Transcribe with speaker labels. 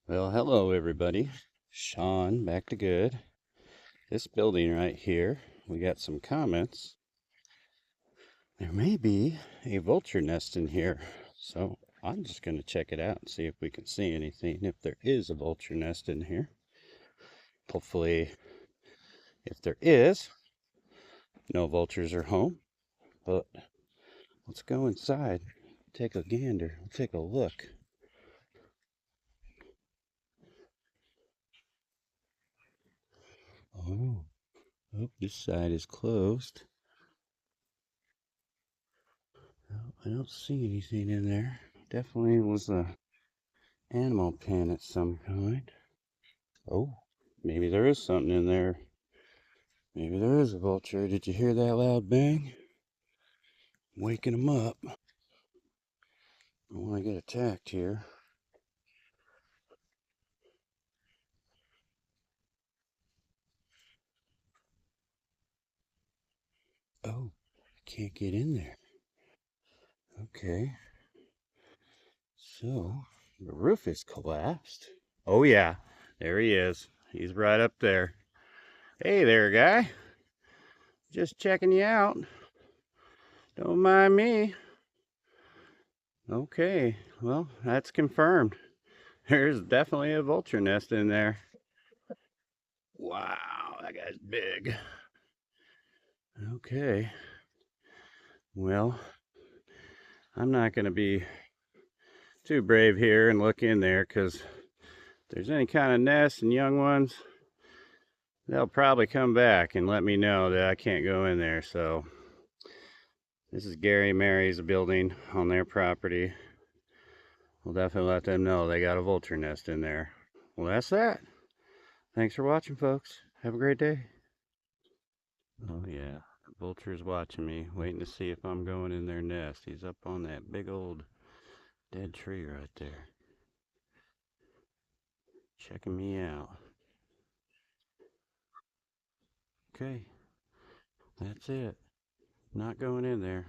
Speaker 1: Well, hello everybody. Sean, back to good. This building right here, we got some comments. There may be a vulture nest in here, so I'm just going to check it out and see if we can see anything. If there is a vulture nest in here, hopefully, if there is, no vultures are home. But let's go inside, take a gander, take a look. Oh, oh, this side is closed. I don't see anything in there. Definitely was a animal pen at some kind. Oh, maybe there is something in there. Maybe there is a vulture. Did you hear that loud bang? Waking them up. I don't want to get attacked here. Oh, I can't get in there. Okay, so the roof is collapsed. Oh, yeah, there he is. He's right up there. Hey there, guy. Just checking you out. Don't mind me. Okay, well, that's confirmed. There's definitely a vulture nest in there. Wow, that guy's big. Okay, well, I'm not going to be too brave here and look in there because if there's any kind of nests and young ones, they'll probably come back and let me know that I can't go in there. So this is Gary Mary's building on their property. We'll definitely let them know they got a vulture nest in there. Well, that's that. Thanks for watching, folks. Have a great day. Oh, yeah. Vulture's watching me, waiting to see if I'm going in their nest. He's up on that big old dead tree right there, checking me out. Okay, that's it. Not going in there.